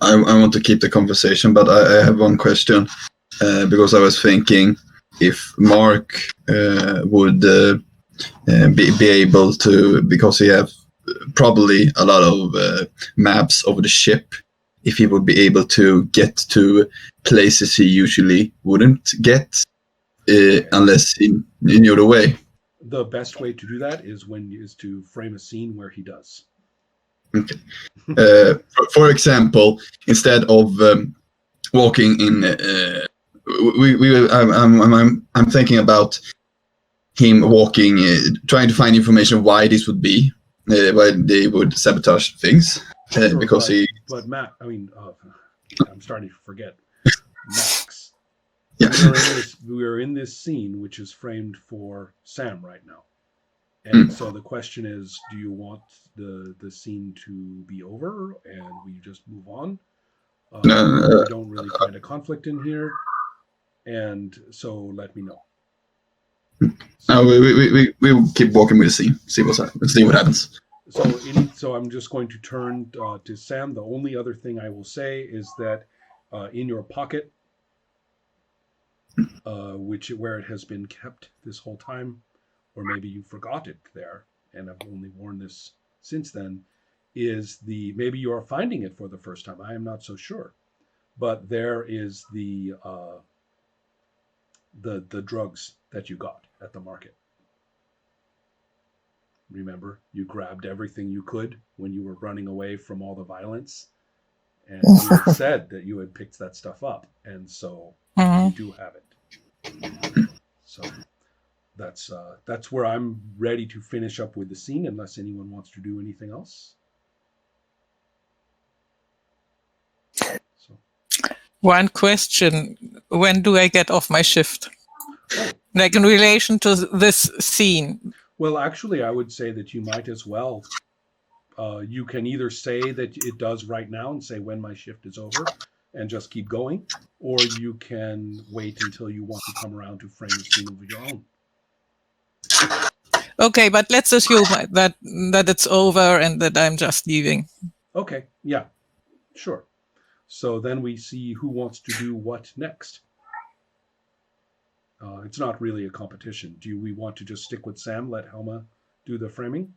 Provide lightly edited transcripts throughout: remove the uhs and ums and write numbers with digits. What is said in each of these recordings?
I want to keep the conversation, but I have one question because I was thinking if Mark would be able to, because he have probably a lot of maps of the ship, if he would be able to get to places he usually wouldn't get unless he knew the way. The best way to do that is to frame a scene where he does. Okay. For example, instead of walking in, I'm thinking about him walking, trying to find information why this would be, why they would sabotage things, Sure, because But Matt, I'm starting to forget. Max. Yeah. We are in this scene which is framed for Sam right now. And so the question is, do you want the scene to be over and we just move on? We don't really find a conflict in here, and so let me know. We will keep walking with the scene, see what happens. So I'm just going to turn to Sam. The only other thing I will say is that in your pocket, where it has been kept this whole time, or maybe you forgot it there and I've only worn this since then, is maybe you are finding it for the first time. I am not so sure, but there is the drugs that you got at the market. Remember, you grabbed everything you could when you were running away from all the violence, and you had said that you had picked that stuff up, and so you do have it. So that's where I'm ready to finish up with the scene, unless anyone wants to do anything else. One question: when do I get off my shift? Like in relation to this scene? Well, actually, I would say that you might as well. You can either say that it does right now and say when my shift is over and just keep going, or you can wait until you want to come around to frame the scene of your own. Okay, but let's assume that it's over and that I'm just leaving. Okay, yeah, sure. So then we see who wants to do what next. It's not really a competition. Do we want to just stick with Sam, let Helma do the framing?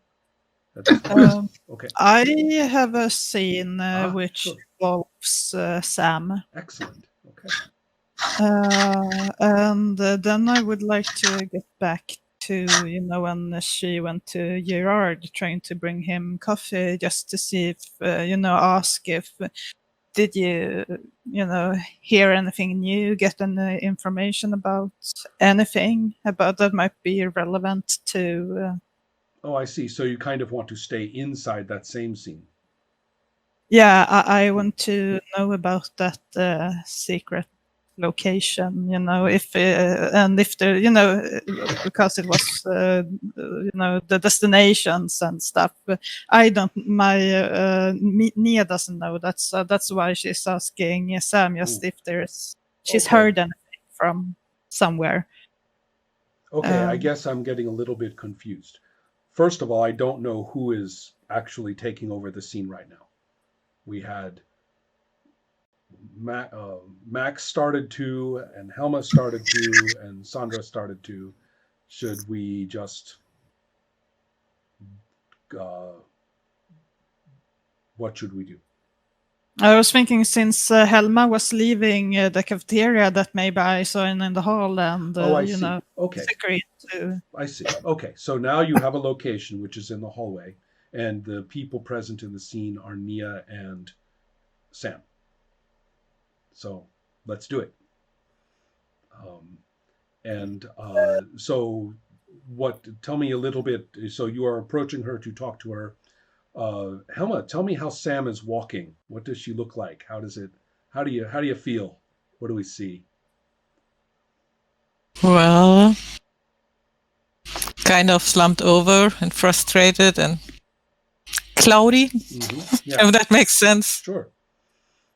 Okay. I have a scene which sure. involves Sam. Excellent. Okay. And then I would like to get back to, when she went to Gerard trying to bring him coffee, just to see if, ask if, did you, hear anything new, get any information about anything about that might be relevant to... Oh, I see. So you kind of want to stay inside that same scene. Yeah, I want to know about that secret location, if because it was, the destinations and stuff. I don't, Nia doesn't know. That's why she's asking Sam just if she's heard anything from somewhere. Okay, I guess I'm getting a little bit confused. First of all, I don't know who is actually taking over the scene right now. We had Max started to, and Helma started to, and Sandra started to. Should we just... what should we do? I was thinking, since Helma was leaving the cafeteria, that maybe I saw in the hall and, okay. agreed to... I see. Okay, so now you have a location which is in the hallway, and the people present in the scene are Nia and Sam. So let's do it. So tell me a little bit. So you are approaching her to talk to her. Helma, tell me how Sam is walking. What does she look like? How do you feel? What do we see? Well, kind of slumped over and frustrated and cloudy, if that makes sense. Sure.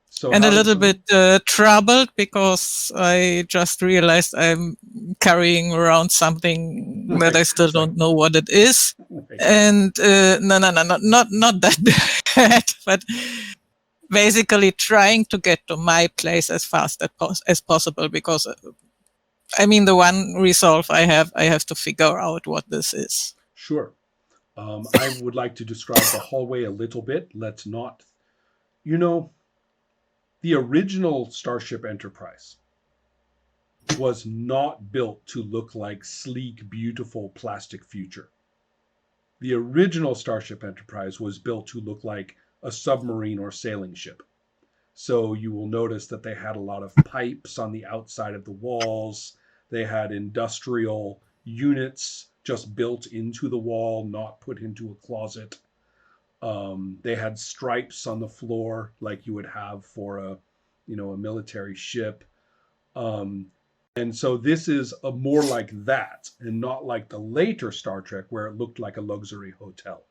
So and a little bit troubled, because I just realized I'm carrying around something that I still don't know what it is. Right. And no, not that bad, but basically trying to get to my place as fast as possible, because I mean, the one resolve I have to figure out what this is. Sure. I would like to describe the hallway a little bit. Let's not, the original Starship Enterprise was not built to look like sleek, beautiful plastic future. The original Starship Enterprise was built to look like a submarine or sailing ship. So you will notice that they had a lot of pipes on the outside of the walls. They had industrial units just built into the wall, not put into a closet. They had stripes on the floor like you would have for a military ship. And so this is more like that, and not like the later Star Trek where it looked like a luxury hotel.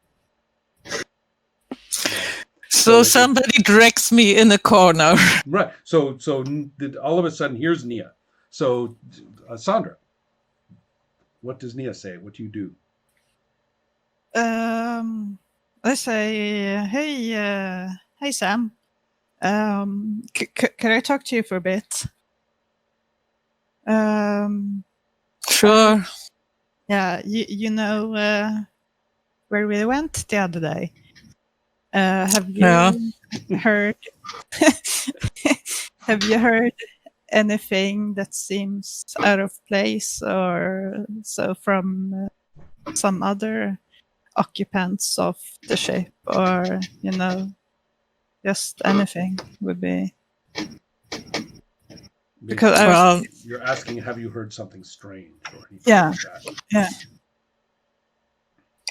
So somebody drags me in a corner. Right. So all of a sudden, here's Nia. So, Sandra, what does Nia say? What do you do? I say, hey, Sam. Could I talk to you for a bit? Sure. Yeah, you know where we went the other day. Have you heard? Have you heard anything that seems out of place or so from some other occupants of the ship, or just anything would be? Because you're asking, have you heard something strange or anything yeah, like that?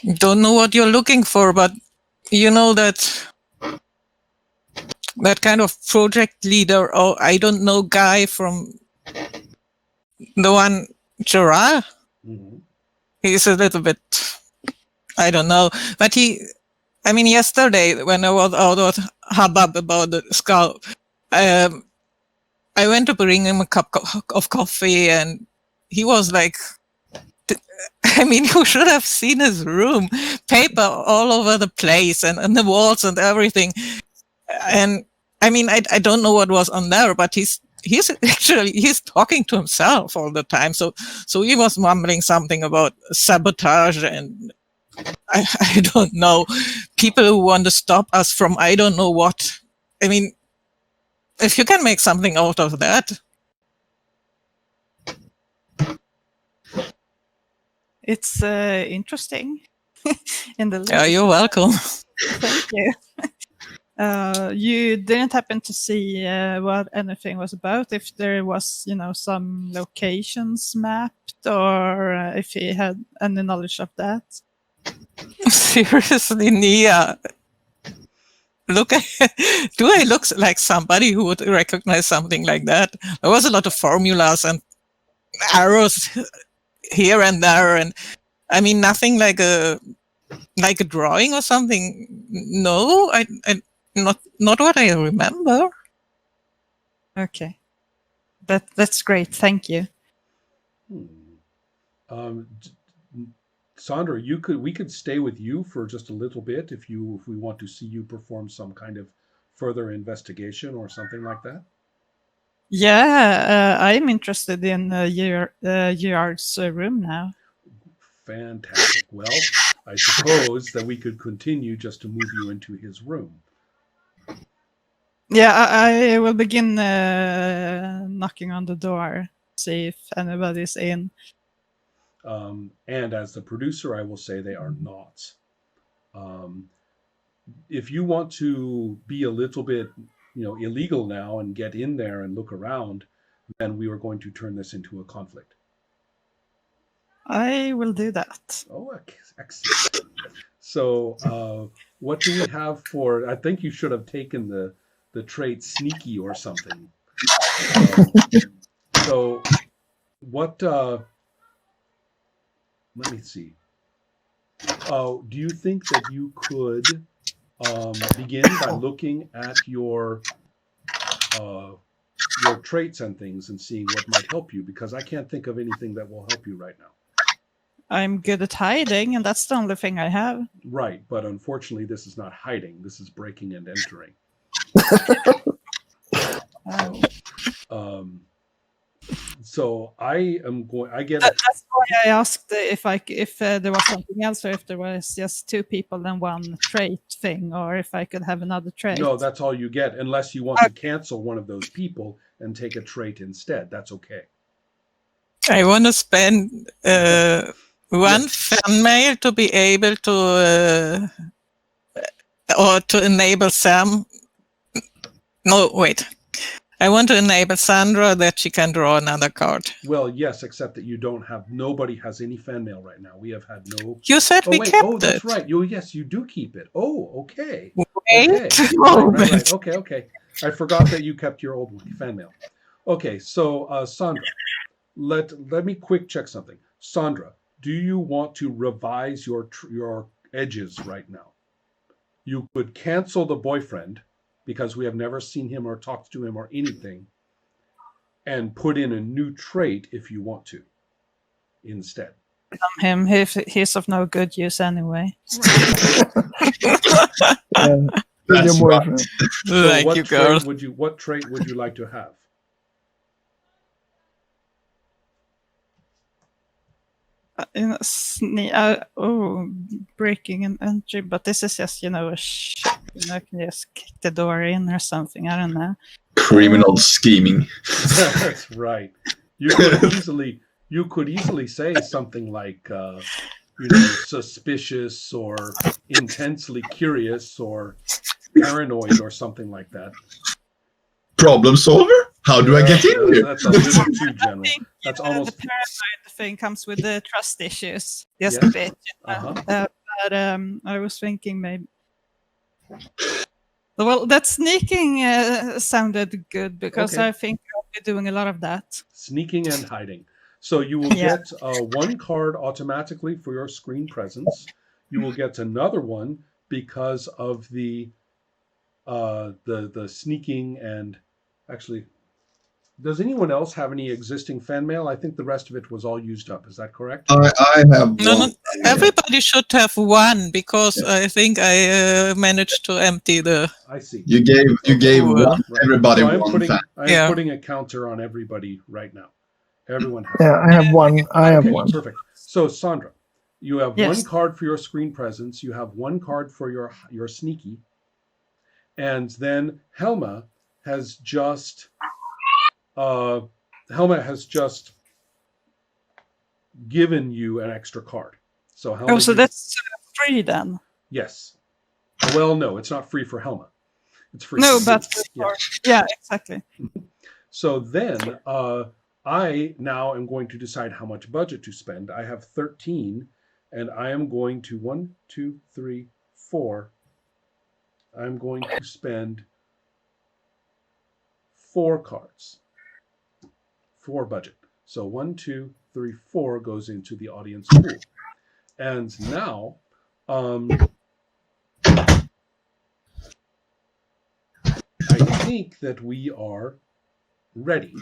Yeah. Don't know what you're looking for, but you know that kind of project leader, or I don't know, guy from the one, Gerard. Mm-hmm. He's a little bit, I don't know, but yesterday when I was out of hubbub about the skull, I went to bring him a cup of coffee, and he was like, you should have seen his room, paper all over the place and the walls and everything. And I don't know what was on there, but he's talking to himself all the time. So he was mumbling something about sabotage, and I don't know, people who want to stop us from I don't know what. If you can make something out of that. It's interesting. In the Yeah, you're welcome. Thank you. You didn't happen to see what anything was about, if there was, some locations mapped, or if he had any knowledge of that? Seriously, Nia. Do I look like somebody who would recognize something like that? There was a lot of formulas and arrows here and there, and nothing like a drawing or something. No, I not what I remember. Okay, that's great. Thank you. Sandra, we could stay with you for just a little bit if we want to see you perform some kind of further investigation or something like that. Yeah, I'm interested in Gerard's room now. Fantastic. Well, I suppose that we could continue just to move you into his room. Yeah, I will begin knocking on the door, see if anybody's in. And as the producer, I will say they are not. If you want to be a little bit, illegal now and get in there and look around, then we are going to turn this into a conflict. I will do that. Oh, excellent. So, what do we have for? I think you should have taken the trait sneaky or something. So, what? Let me see. Do you think that you could begin by looking at your traits and things and seeing what might help you? Because I can't think of anything that will help you right now. I'm good at hiding, and that's the only thing I have. Right, but unfortunately, this is not hiding. This is breaking and entering. So I am going. I get. That's why I asked if there was something else, or if there was just 2 people and 1 trait thing, or if I could have another trait. No, that's all you get, unless you want to cancel one of those people and take a trait instead. That's okay. I want to spend 1 fan mail to be able to, or to enable Sam. No, wait. I want to enable Sandra that she can draw another card. Well, yes, except that nobody has any fan mail right now. We have had no. You said we kept it. That's right. Yes, you do keep it. Oh, okay. Wait Okay. a moment. Right. Okay. I forgot that you kept your old one, fan mail. Okay, so Sandra, let me quick check something. Sandra, do you want to revise your edges right now? You could cancel the boyfriend, because we have never seen him or talked to him or anything, and put in a new trait if you want to instead. Him, he's of no good use anyway. That's your right. boyfriend. Like what you, girl. What trait would you like to have? Breaking an entry, but this is just, I can just kick the door in or something. I don't know. Criminal scheming. That's right. You could easily say something like, suspicious or intensely curious or paranoid or something like that. Problem solver? How do I get in here? That's a little too general. That's almost. The paranoid thing comes with the trust issues, just a bit. But I was thinking maybe. Well, that sneaking sounded good, because I think I'll be doing a lot of that. Sneaking and hiding. So you will get 1 card automatically for your screen presence. You will get another one because of the sneaking and actually. Does anyone else have any existing fan mail? I think the rest of it was all used up. Is that correct? I have one. No, everybody should have 1, because I think I managed to empty the. I see. You gave one, everybody So one fan. I'm putting a counter on everybody right now. Everyone has. Yeah, I have 1. I have 1. Perfect. So Sandra, you have Yes. 1 card for your screen presence. You have 1 card for your sneaky, and then Helma has just. Helma has just given you an extra card. So Helma. So that's free then. Yes. Well, no, it's not free for Helma. It's free. No, for but you. yeah, exactly. So then, I now am going to decide how much budget to spend. I have 13, and I am going to 1, 2, 3, 4. I'm going to spend 4 cards. 4 budget. So 1, 2, 3, 4 goes into the audience pool. And now, I think that we are ready.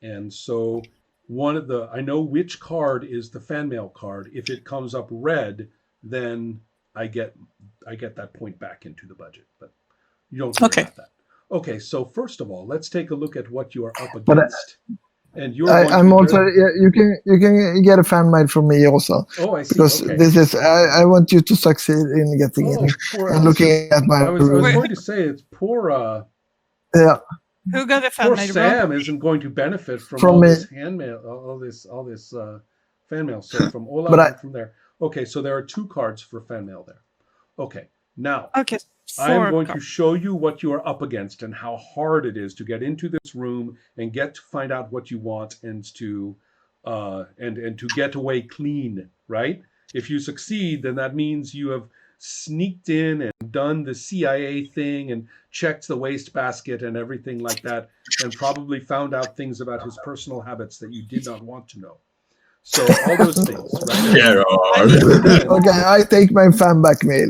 And so I know which card is the fan mail card. If it comes up red, then I get that point back into the budget. But you don't care about that. Okay, so first of all, let's take a look at what you are up against. And I'm also. You can get a fan mail from me also. Oh, I see. Because this is. I want you to succeed in getting in and looking at my. I was going to say it's poor. Yeah. Who got a fan Poor mail? Sam isn't going to benefit from all this hand mail, all this fan mail. So from Ola and from there. Okay, so there are 2 cards for fan mail there. Okay, now. Okay. I'm going to show you what you are up against and how hard it is to get into this room and get to find out what you want and to get away clean, right? If you succeed, then that means you have sneaked in and done the CIA thing and checked the wastebasket and everything like that, and probably found out things about his personal habits that you did not want to know. So all those things, right? Gerard. Okay, I take my fan back mail.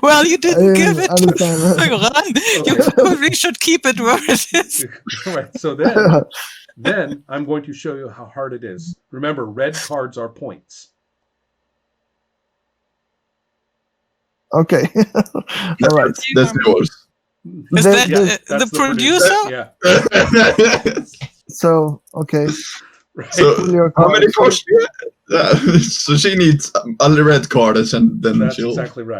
Well, you didn't give it to Ron. You probably should keep it where it is. Right. So then I'm going to show you how hard it is. Remember, red cards are points. Okay. All right. That's yours. Is Then- that then- the That's producer? Yeah. so okay. Right. So Pull your how many cards. cards do you have? So she needs a red card, and then That's she'll. exactly right.